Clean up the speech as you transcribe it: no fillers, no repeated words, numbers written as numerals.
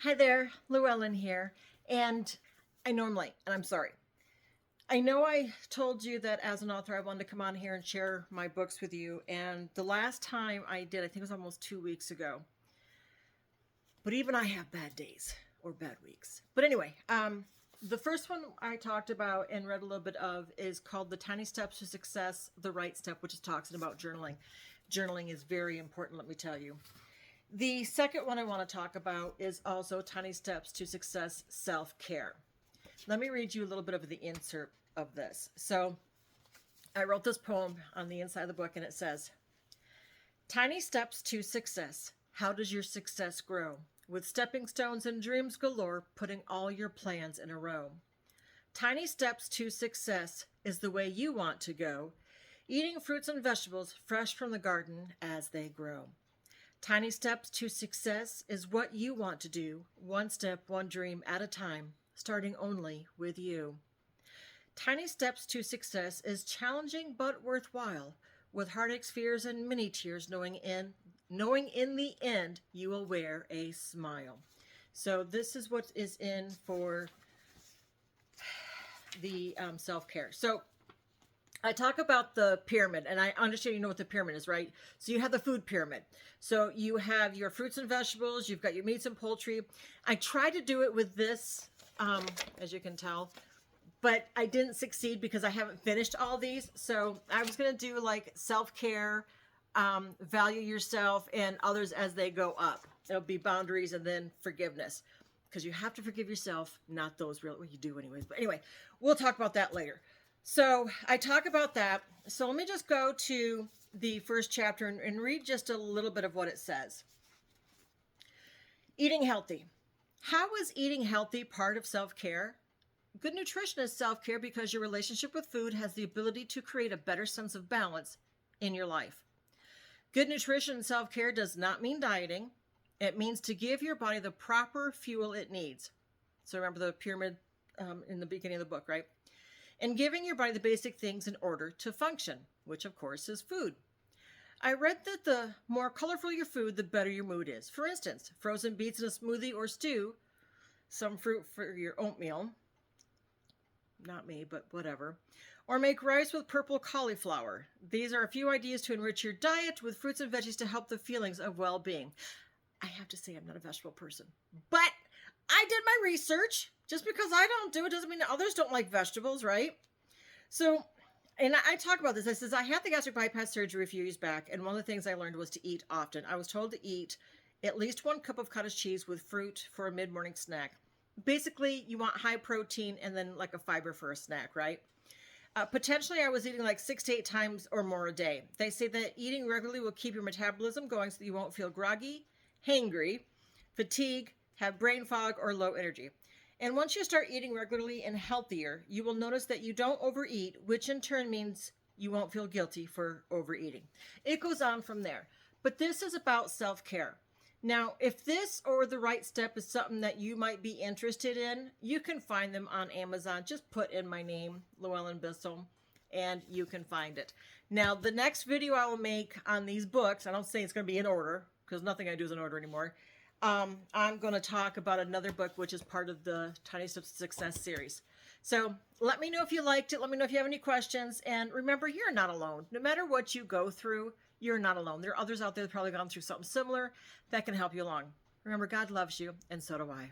Hi there, Llewellyn here. And I'm sorry. I know I told you that as an author, I wanted to come on here and share my books with you. And the last time I did, I think it was almost 2 weeks ago. But even I have bad days or bad weeks. But anyway, the first one I talked about and read a little bit of is called The Tiny Steps to Success, the Right Step, which is talking about journaling. Journaling is very important, let me tell you. The second one I want to talk about is also Tiny Steps to Success, Self-Care. Let me read you a little bit of the insert of this. So I wrote this poem on the inside of the book, and it says, Tiny steps to success. How does your success grow? With stepping stones and dreams galore, putting all your plans in a row. Tiny steps to success is the way you want to go, eating fruits and vegetables fresh from the garden as they grow. Tiny steps to success is what you want to do, one step, one dream at a time, starting only with you. Tiny steps to success is challenging but worthwhile, with heartaches, fears, and many tears, knowing in the end you will wear a smile. So this is what is in for the self-care. So I talk about the pyramid, and I understand you know what the pyramid is, right? So you have the food pyramid. So you have your fruits and vegetables, you've got your meats and poultry. I tried to do it with this, as you can tell, but I didn't succeed because I haven't finished all these. So I was going to do like self-care, value yourself, and others as they go up. It'll be boundaries and then forgiveness, because you have to forgive yourself, not those real, well, you do anyways. But anyway, we'll talk about that later. So I talk about that. So let me just go to the first chapter and read just a little bit of what it says. Eating healthy. How is eating healthy part of self-care? Good nutrition is self-care because your relationship with food has the ability to create a better sense of balance in your life. Good nutrition and self-care does not mean dieting. It means to give your body the proper fuel it needs. So remember the pyramid in the beginning of the book, right? And giving your body the basic things in order to function, which of course is food. I read that the more colorful your food, the better your mood is. For instance, frozen beets in a smoothie or stew, some fruit for your oatmeal, not me, but whatever, or make rice with purple cauliflower. These are a few ideas to enrich your diet with fruits and veggies to help the feelings of well-being. I have to say I'm not a vegetable person, but I did my research. Just because I don't do it doesn't mean that others don't like vegetables, right? So, and I talk about this. I says, I had the gastric bypass surgery a few years back, and one of the things I learned was to eat often. I was told to eat at least 1 cup of cottage cheese with fruit for a mid-morning snack. Basically, you want high protein and then like a fiber for a snack, right? Potentially, I was eating like 6 to 8 times or more a day. They say that eating regularly will keep your metabolism going so that you won't feel groggy, hangry, fatigue, have brain fog, or low energy. And once you start eating regularly and healthier, you will notice that you don't overeat, which in turn means you won't feel guilty for overeating. It goes on from there. But this is about self-care. Now, if this or The Right Step is something that you might be interested in, you can find them on Amazon. Just put in my name, Llewellyn Bissell, and you can find it. Now, the next video I will make on these books, I don't say it's going to be in order, because nothing I do is in order anymore. I'm going to talk about another book, which is part of the Tiny Steps to Success series. So let me know if you liked it. Let me know if you have any questions. And remember, you're not alone. No matter what you go through, you're not alone. There are others out there that have probably gone through something similar that can help you along. Remember, God loves you, and so do I.